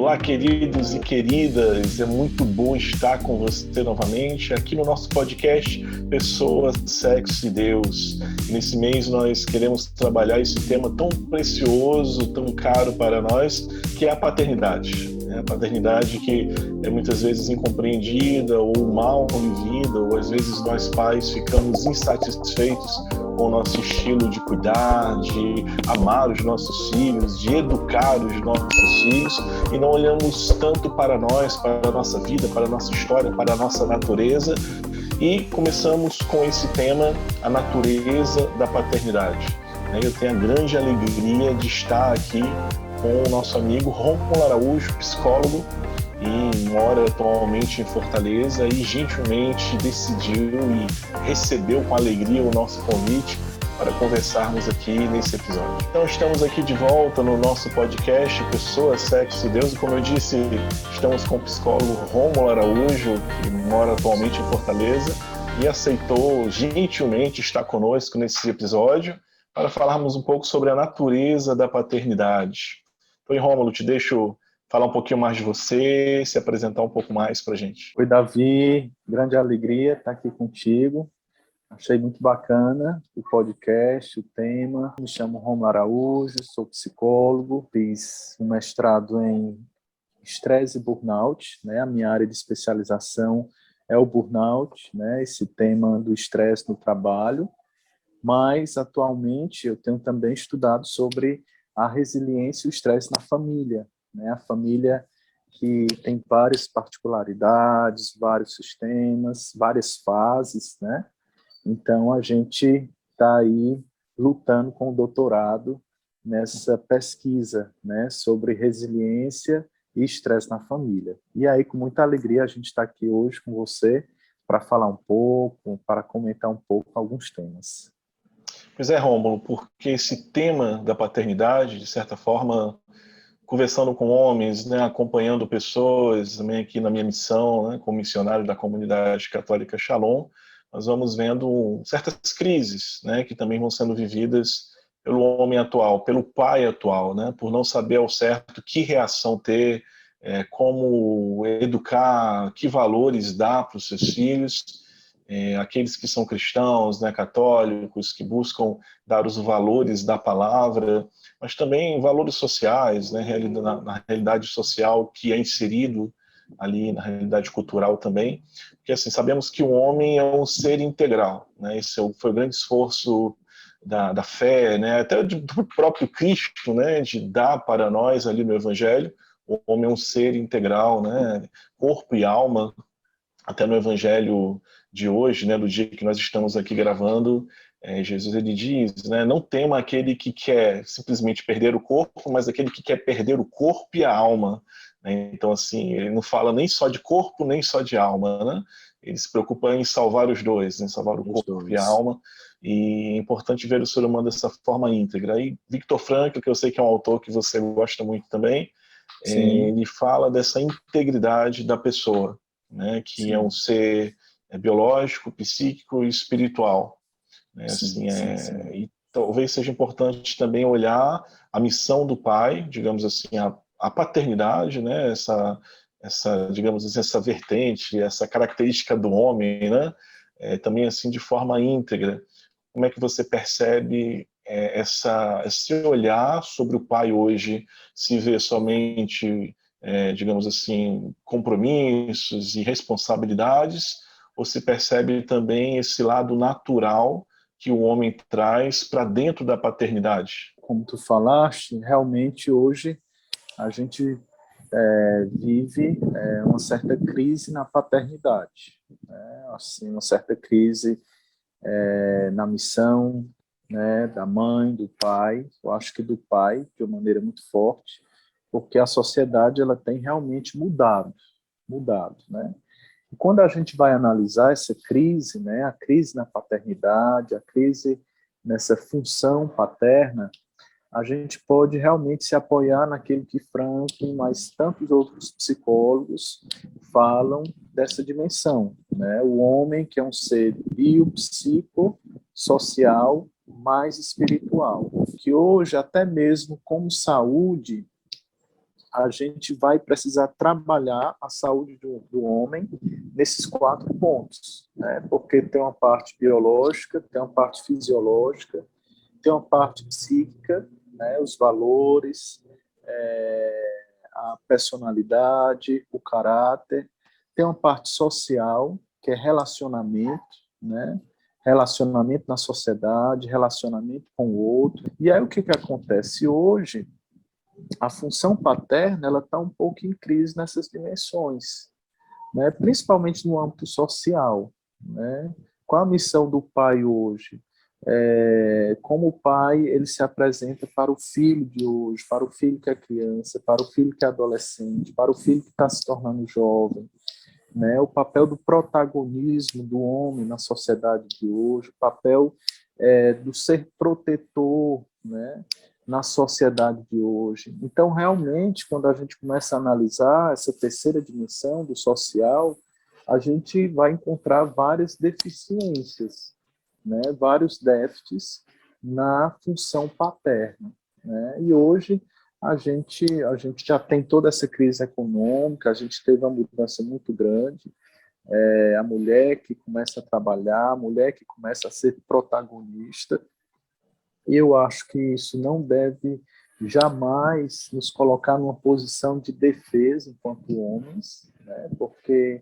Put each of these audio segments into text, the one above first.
Olá, queridos e queridas, é muito bom estar com você novamente aqui no nosso podcast Pessoas, Sexo e Deus. E nesse mês nós queremos trabalhar esse tema tão precioso, tão caro para nós, que é a paternidade. A paternidade que é muitas vezes incompreendida ou mal vivida, ou às vezes nós pais ficamos insatisfeitos com o nosso estilo de cuidar, de amar os nossos filhos, de educar os nossos filhos, e não olhamos tanto para nós, para a nossa vida, para a nossa história, para a nossa natureza, e começamos com esse tema, a natureza da paternidade. Eu tenho a grande alegria de estar aqui com o nosso amigo Rômulo Araújo, psicólogo, e mora atualmente em Fortaleza, e gentilmente decidiu e recebeu com alegria o nosso convite para conversarmos aqui nesse episódio. Então estamos aqui de volta no nosso podcast Pessoas, Sexo e Deus, e como eu disse, estamos com o psicólogo Rômulo Araújo, que mora atualmente em Fortaleza, e aceitou gentilmente estar conosco nesse episódio para falarmos um pouco sobre a natureza da paternidade. Então, Rômulo, te deixo falar um pouquinho mais de você, se apresentar um pouco mais para a gente. Oi, Davi, grande alegria estar aqui contigo. Achei muito bacana o podcast, o tema. Me chamo Rômulo Araújo, sou psicólogo, fiz um mestrado em estresse e burnout, né? A minha área de especialização é o burnout, né? Esse tema do estresse no trabalho, mas atualmente eu tenho também estudado sobre a resiliência e o estresse na família, né? A família que tem várias particularidades, vários sistemas, várias fases, né? Então, a gente está aí lutando com o doutorado nessa pesquisa, né, sobre resiliência e estresse na família. E aí, com muita alegria, a gente está aqui hoje com você para falar um pouco, para comentar um pouco alguns temas. Pois é, Rômulo, porque esse tema da paternidade, de certa forma, conversando com homens, né, acompanhando pessoas, também aqui na minha missão, né, como missionário da comunidade católica Shalom, nós vamos vendo certas crises, né, que também vão sendo vividas pelo homem atual, pelo pai atual, né, por não saber ao certo que reação ter, como educar, que valores dar para os seus filhos, aqueles que são cristãos, né, católicos, que buscam dar os valores da palavra, mas também valores sociais, né, na realidade social que é inserido ali na realidade cultural também, porque assim, sabemos que o homem é um ser integral, né, esse foi o grande esforço da fé, né, até do próprio Cristo, né, de dar para nós ali no Evangelho, o homem é um ser integral, né, corpo e alma, até no Evangelho de hoje, né, do dia que nós estamos aqui gravando, Jesus ele diz, né, não tema aquele que quer simplesmente perder o corpo, mas aquele que quer perder o corpo e a alma. Né? Então, assim, ele não fala nem só de corpo, nem só de alma, né? Ele se preocupa em salvar os dois, em salvar o corpo e a alma, e é importante ver o ser humano dessa forma íntegra. E Viktor Frankl, que eu sei que é um autor que você gosta muito também, ele fala dessa integridade da pessoa, né, que Sim. é um ser biológico, psíquico e espiritual. Né, sim. E talvez seja importante também olhar a missão do pai, digamos assim, a paternidade, né, essa, digamos assim, essa vertente, essa característica do homem, né, também assim de forma íntegra. Como é que você percebe esse olhar sobre o pai hoje, se vê somente digamos assim, compromissos e responsabilidades, ou se percebe também esse lado natural que o homem traz para dentro da paternidade? Como tu falaste, realmente hoje a gente vive uma certa crise na paternidade, né? Assim, uma certa crise na missão, né, da mãe, do pai. Eu acho que do pai, de uma maneira muito forte, porque a sociedade ela tem realmente mudado, né? E quando a gente vai analisar essa crise, né, a crise na paternidade, a crise nessa função paterna, a gente pode realmente se apoiar naquilo que Franklin, mas tantos outros psicólogos falam dessa dimensão, né? O homem que é um ser biopsicossocial mais espiritual, que hoje até mesmo como saúde a gente vai precisar trabalhar a saúde do homem nesses 4 pontos, né? Porque tem uma parte biológica, tem uma parte fisiológica, tem uma parte psíquica, né? Os valores, a personalidade, o caráter, tem uma parte social, que é relacionamento, né? Relacionamento na sociedade, relacionamento com o outro. E aí o que acontece hoje? A função paterna ela está um pouco em crise nessas dimensões, né? Principalmente no âmbito social, né? Qual a missão do pai hoje? Como o pai ele se apresenta para o filho de hoje, para o filho que é criança, para o filho que é adolescente, para o filho que está se tornando jovem, né? O papel do protagonismo do homem na sociedade de hoje, o papel do ser protetor, né? Na sociedade de hoje. Então, realmente, quando a gente começa a analisar essa terceira dimensão do social, a gente vai encontrar várias deficiências, né? Vários déficits na função paterna, né? E hoje a gente já tem toda essa crise econômica, a gente teve uma mudança muito grande, a mulher que começa a trabalhar, a mulher que começa a ser protagonista. Eu acho que isso não deve jamais nos colocar numa posição de defesa enquanto homens, né? Porque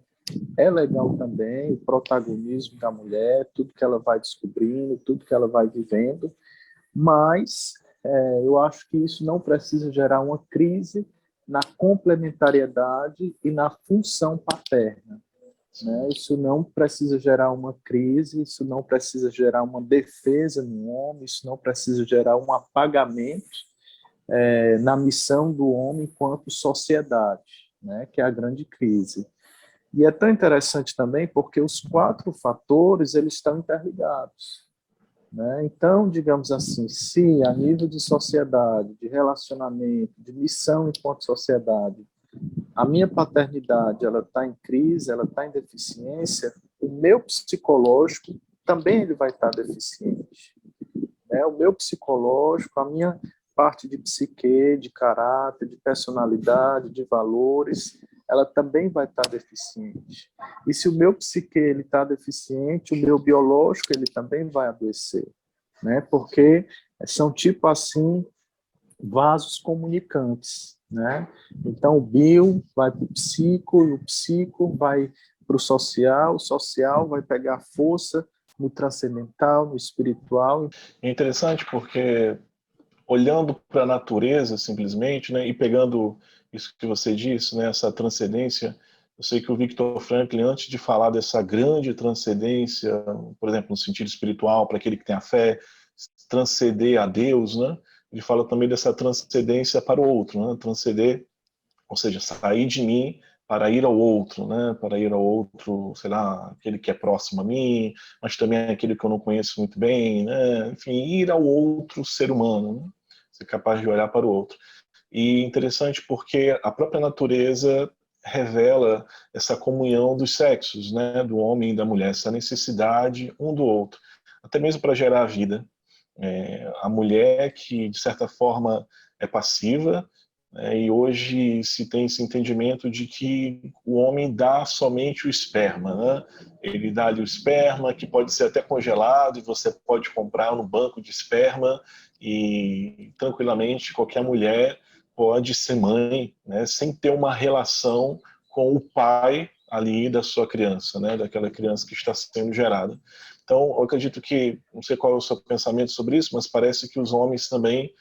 é legal também o protagonismo da mulher, tudo que ela vai descobrindo, tudo que ela vai vivendo, mas eu acho que isso não precisa gerar uma crise na complementariedade e na função paterna, né? Isso não precisa gerar uma crise, isso não precisa gerar uma defesa no homem, isso não precisa gerar um apagamento na missão do homem enquanto sociedade, né? Que é a grande crise. E é tão interessante também porque os 4 fatores eles estão interligados, né? Então, digamos assim, se a nível de sociedade, de relacionamento, de missão enquanto sociedade, a minha paternidade ela está em crise, ela está em deficiência, o meu psicológico também ele vai estar deficiente, né? O meu psicológico, a minha parte de psique, de caráter, de personalidade, de valores, ela também vai estar deficiente. E se o meu psique ele está deficiente, o meu biológico ele também vai adoecer, né? Porque são tipo assim vasos comunicantes, né? Então o bio vai para o psico vai para o social vai pegar força no transcendental, no espiritual. É interessante porque olhando para a natureza simplesmente, né, e pegando isso que você disse, né, essa transcendência, eu sei que o Viktor Frankl, antes de falar dessa grande transcendência, por exemplo, no sentido espiritual, para aquele que tem a fé, transcender a Deus, né, ele fala também dessa transcendência para o outro, né, transcender, ou seja, sair de mim para ir ao outro, né? Para ir ao outro, sei lá, aquele que é próximo a mim, mas também aquele que eu não conheço muito bem, né? Enfim, ir ao outro ser humano, né? Ser capaz de olhar para o outro. E interessante porque a própria natureza revela essa comunhão dos sexos, né? Do homem e da mulher, essa necessidade um do outro, até mesmo para gerar a vida. A mulher que, de certa forma, é passiva, e hoje se tem esse entendimento de que o homem dá somente o esperma, né? Ele dá ali o esperma, que pode ser até congelado, e você pode comprar no banco de esperma, e tranquilamente qualquer mulher pode ser mãe, né? Sem ter uma relação com o pai ali da sua criança, né? Daquela criança que está sendo gerada. Então, eu acredito que, não sei qual é o seu pensamento sobre isso, mas parece que os homens também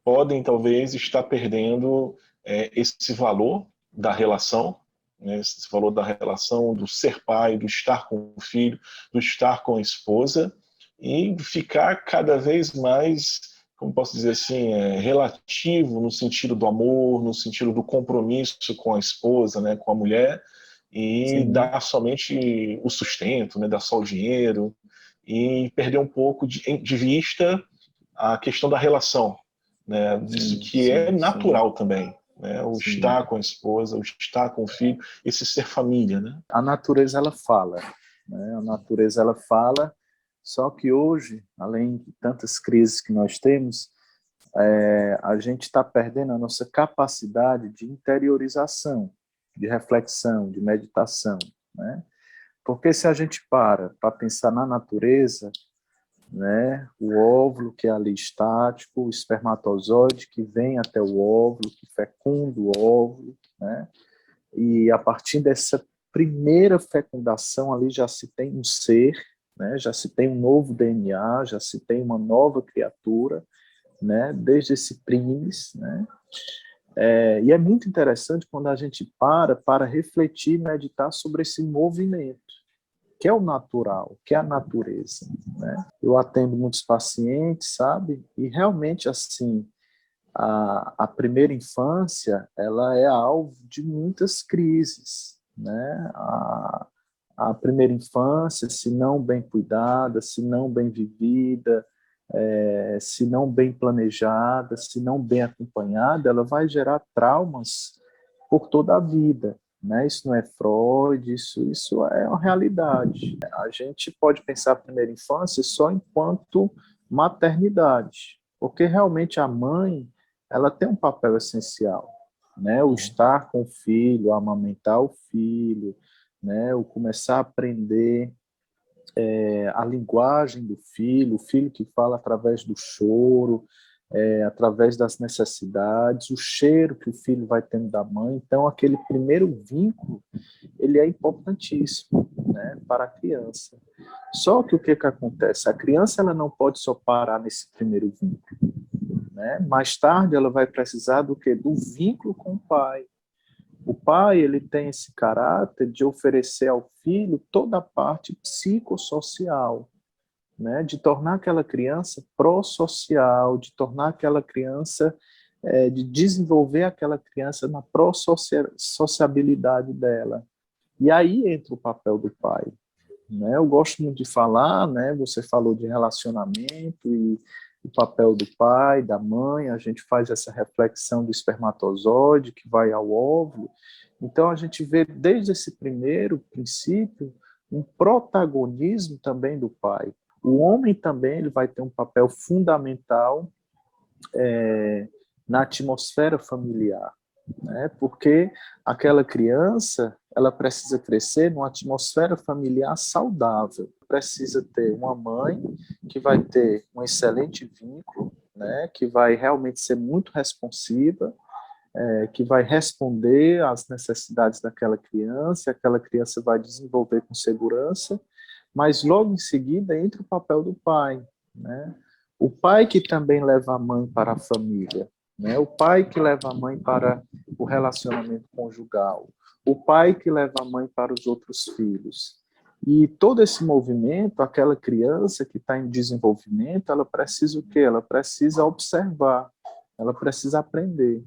podem talvez estar perdendo esse valor da relação, né, esse valor da relação, do ser pai, do estar com o filho, do estar com a esposa, e ficar cada vez mais, como posso dizer assim, relativo no sentido do amor, no sentido do compromisso com a esposa, né, com a mulher, e Sim, dar somente o sustento, né, dar só o dinheiro, e perder um pouco de vista a questão da relação, né, disso sim, que é sim, sim, natural também, né, o sim. estar com a esposa, o estar com o filho, esse ser família, né? A natureza ela fala, né? A natureza ela fala, só que hoje, além de tantas crises que nós temos, a gente está perdendo a nossa capacidade de interiorização, de reflexão, de meditação, né? Porque se a gente para pensar na natureza, né, o óvulo que é ali estático, o espermatozoide que vem até o óvulo, que fecunda o óvulo, né, e a partir dessa primeira fecundação ali já se tem um ser, né, já se tem um novo DNA, já se tem uma nova criatura, né, desde esse primes, né, e é muito interessante quando a gente para refletir, meditar sobre esse movimento, que é o natural, que é a natureza, né? Eu atendo muitos pacientes, sabe? E realmente, assim, a primeira infância, ela é alvo de muitas crises, né? A primeira infância, se não bem cuidada, se não bem vivida, se não bem planejada, se não bem acompanhada, ela vai traumas por toda a vida, né? Isso não é Freud, isso é uma realidade. A gente pode pensar a primeira infância só enquanto maternidade, porque realmente a mãe, ela tem um papel essencial, né? O estar com o filho, o amamentar o filho, né? O começar a aprender a linguagem do filho, o filho que fala através do choro, através das necessidades, o cheiro que o filho vai tendo da mãe. Então, aquele primeiro vínculo, ele é importantíssimo, né, para a criança. Só que o que acontece? A criança ela não pode só parar nesse primeiro vínculo, né? Mais tarde ela vai precisar do quê? Do vínculo com o pai. O pai, ele tem esse caráter de oferecer ao filho toda a parte psicossocial, né? De tornar aquela criança pró-social, de tornar aquela criança, de desenvolver aquela criança na pró-sociabilidade dela. E aí entra o papel do pai, né? Eu gosto muito de falar, né? Você falou de relacionamento e o papel do pai, da mãe, a gente faz essa reflexão do espermatozoide que vai ao óvulo. Então a gente vê desde esse primeiro princípio um protagonismo também do pai. O homem também ele vai ter um papel fundamental na atmosfera familiar, né? Porque aquela criança ela precisa crescer numa atmosfera familiar saudável. Precisa ter uma mãe que vai ter um excelente vínculo, né? Que vai realmente ser muito responsiva, que vai responder às necessidades daquela criança, aquela criança vai desenvolver com segurança, mas logo em seguida entra o papel do pai, né? O pai que também leva a mãe para a família, né? O pai que leva a mãe para o relacionamento conjugal, o pai que leva a mãe para os outros filhos. E todo esse movimento, aquela criança que está em desenvolvimento, ela precisa o quê? Ela precisa observar, ela precisa aprender.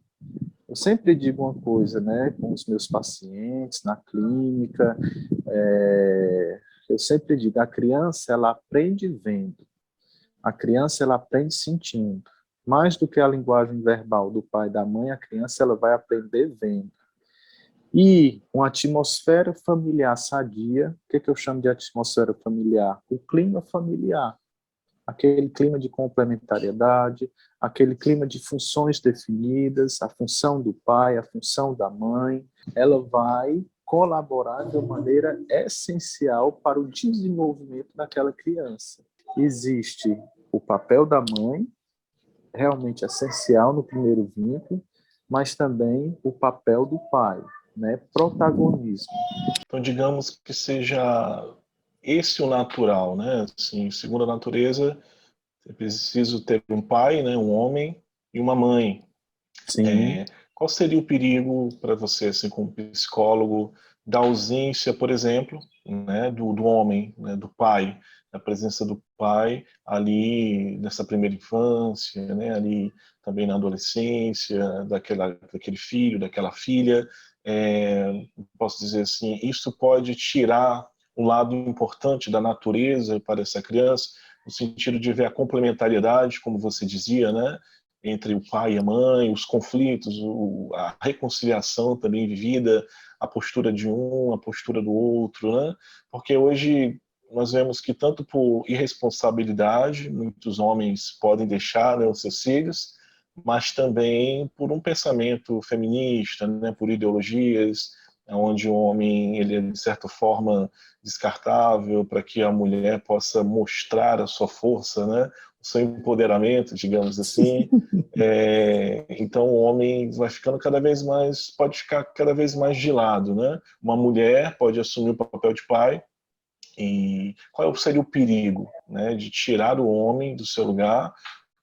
Eu sempre digo uma coisa, né, com os meus pacientes, na clínica, eu sempre digo, a criança, ela aprende vendo, a criança, ela aprende sentindo. Mais do que a linguagem verbal do pai e da mãe, a criança, ela vai aprender vendo. E uma atmosfera familiar sadia, o que eu chamo de atmosfera familiar? O clima familiar. Aquele clima de complementariedade, aquele clima de funções definidas, a função do pai, a função da mãe, ela vai colaborar de uma maneira essencial para o desenvolvimento daquela criança. Existe o papel da mãe, realmente essencial no primeiro vínculo, mas também o papel do pai, né? Protagonismo. Então, digamos que seja esse o natural, né? Assim, segundo a natureza, é preciso ter um pai, né? Um homem e uma mãe. Sim. Qual seria o perigo para você, assim, como psicólogo, da ausência, por exemplo, né, do homem, né, do pai, da presença do pai ali nessa primeira infância, né, ali também na adolescência, daquele filho, daquela filha? Posso dizer assim, isso pode tirar um lado importante da natureza para essa criança, no sentido de ver a complementariedade, como você dizia, né, entre o pai e a mãe, os conflitos, a reconciliação também vivida, a postura de um, a postura do outro, né? Porque hoje nós vemos que tanto por irresponsabilidade, muitos homens podem deixar, né, os seus filhos, mas também por um pensamento feminista, né, por ideologias, onde o homem ele é, de certa forma, descartável para que a mulher possa mostrar a sua força, né, o seu empoderamento, digamos assim. Então o homem vai ficando cada vez mais, pode ficar cada vez mais de lado, né? Uma mulher pode assumir o papel de pai, e qual seria o perigo, né, de tirar o homem do seu lugar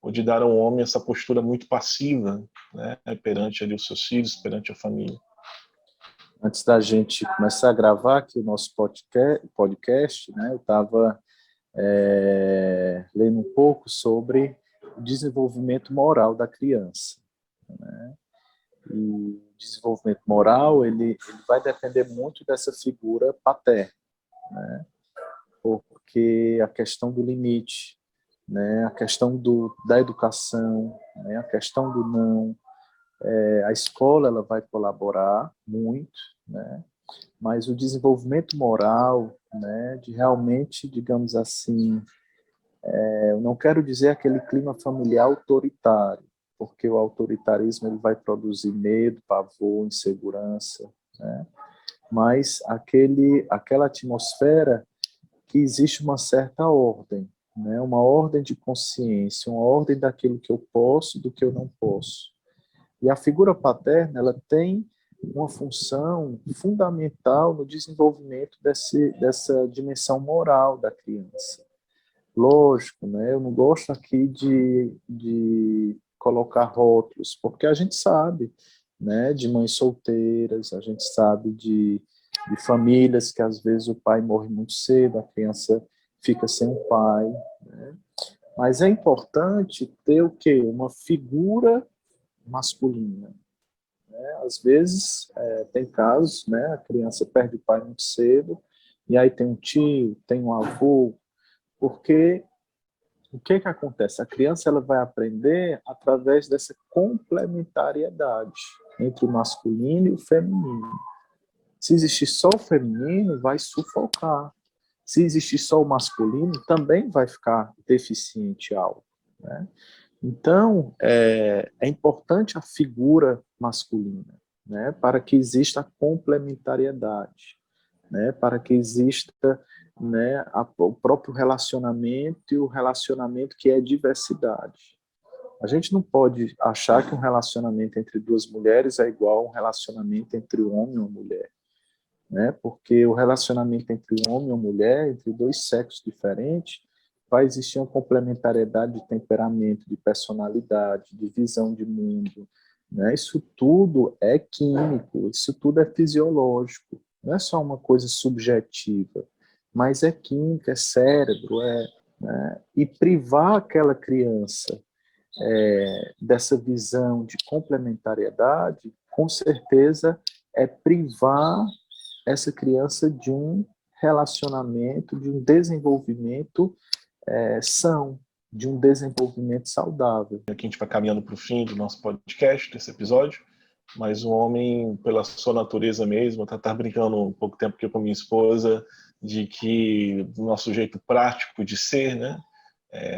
ou de dar ao homem essa postura muito passiva, né, perante ali os seus filhos, perante a família? Antes da gente começar a gravar aqui o nosso podcast, né, eu estava lendo um pouco sobre o desenvolvimento moral da criança, né? E o desenvolvimento moral ele vai depender muito dessa figura paterna, né? Porque a questão do limite, né, a questão da educação, né, a questão do não, a escola ela vai colaborar muito, né, mas o desenvolvimento moral, né, de realmente, digamos assim, eu não quero dizer aquele clima familiar autoritário, porque o autoritarismo ele vai produzir medo, pavor, insegurança, né, mas aquela atmosfera que existe uma certa ordem, né? Uma ordem de consciência, uma ordem daquilo que eu posso, do que eu não posso. E a figura paterna, ela tem uma função fundamental no desenvolvimento dessa dimensão moral da criança. Lógico, né? Eu não gosto aqui de colocar rótulos, porque a gente sabe, né, de mães solteiras, a gente sabe de famílias que às vezes o pai morre muito cedo, a criança fica sem um pai, né? Mas é importante ter o quê? Uma figura masculina, né? Às vezes tem casos, né, a criança perde o pai muito cedo, e aí tem um tio, tem um avô, porque o que que acontece? A criança ela vai aprender através dessa complementariedade entre o masculino e o feminino. Se existir só o feminino, vai sufocar. Se existir só o masculino, também vai ficar deficiente algo, né? Então, é importante a figura masculina, né, para que exista a complementariedade, né, para que exista, né, o próprio relacionamento e o relacionamento que é diversidade. A gente não pode achar que um relacionamento entre duas mulheres é igual a um relacionamento entre um homem e uma mulher, né? Porque o relacionamento entre um homem e uma mulher, entre dois sexos diferentes, vai existir uma complementariedade de temperamento, de personalidade, de visão de mundo, né? Isso tudo é químico, isso tudo é fisiológico, não é só uma coisa subjetiva, mas é química, é cérebro, né? E privar aquela criança dessa visão de complementariedade, com certeza é privar essa criança de um relacionamento, de um desenvolvimento são, de um desenvolvimento saudável. Aqui a gente vai caminhando para o fim do nosso podcast, desse episódio, mas o homem, pela sua natureza mesmo, tá brincando um pouco tempo aqui com a minha esposa, de que do nosso jeito prático de ser, né?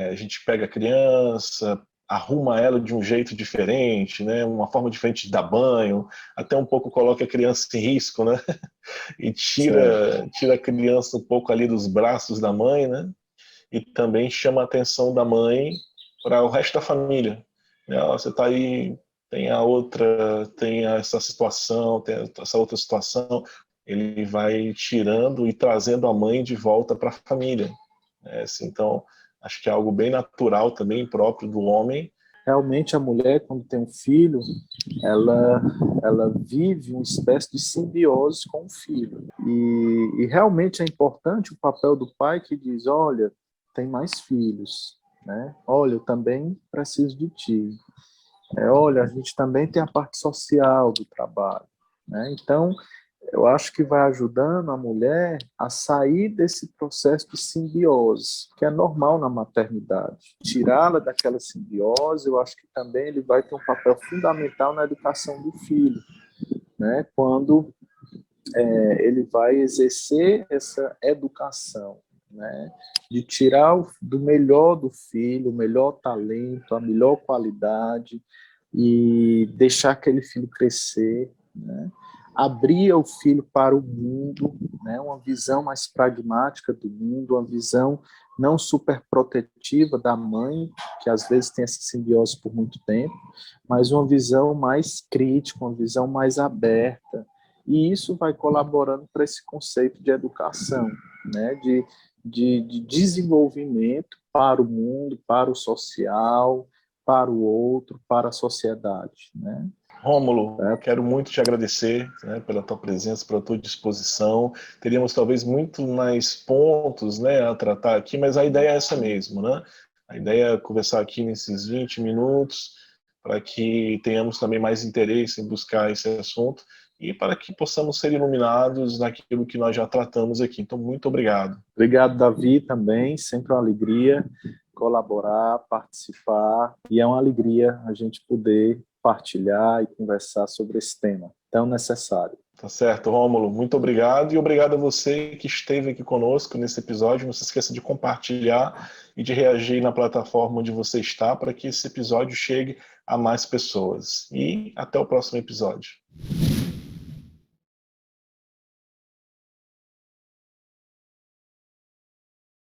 A gente pega a criança, arruma ela de um jeito diferente, né? Uma forma diferente de dar banho, até um pouco coloca a criança em risco, né? E tira a criança um pouco ali dos braços da mãe, né? E também chama a atenção da mãe para o resto da família. Né? Você está aí, tem a outra, tem essa situação, tem essa outra situação. Ele vai tirando e trazendo a mãe de volta para a família. Assim, então, acho que é algo bem natural também, próprio do homem. Realmente a mulher, quando tem um filho, ela vive uma espécie de simbiose com o filho. E realmente é importante o papel do pai que diz, olha, tem mais filhos, né? Olha, eu também preciso de ti. Olha, a gente também tem a parte social do trabalho, né? Então, eu acho que vai ajudando a mulher a sair desse processo de simbiose, que é normal na maternidade. Tirá-la daquela simbiose, eu acho que também ele vai ter um papel fundamental na educação do filho, né? Quando ele vai exercer essa educação, né? De tirar do melhor do filho, o melhor talento, a melhor qualidade e deixar aquele filho crescer, né? Abrir o filho para o mundo, né? Uma visão mais pragmática do mundo, uma visão não super protetiva da mãe, que às vezes tem essa simbiose por muito tempo, mas uma visão mais crítica, uma visão mais aberta, e isso vai colaborando para esse conceito de educação, né? De desenvolvimento para o mundo, para o social, para o outro, para a sociedade, né? Rômulo, quero muito te agradecer, né, pela tua presença, pela tua disposição. Teríamos talvez muito mais pontos, né, a tratar aqui, mas a ideia é essa mesmo, né? A ideia é conversar aqui nesses 20 minutos para que tenhamos também mais interesse em buscar esse assunto e para que possamos ser iluminados naquilo que nós já tratamos aqui. Então, muito obrigado. Obrigado, Davi, também. Sempre uma alegria colaborar, participar, e é uma alegria a gente poder partilhar e conversar sobre esse tema tão necessário. Tá certo, Rômulo. Muito obrigado e obrigado a você que esteve aqui conosco nesse episódio. Não se esqueça de compartilhar e de reagir na plataforma onde você está para que esse episódio chegue a mais pessoas. E até o próximo episódio.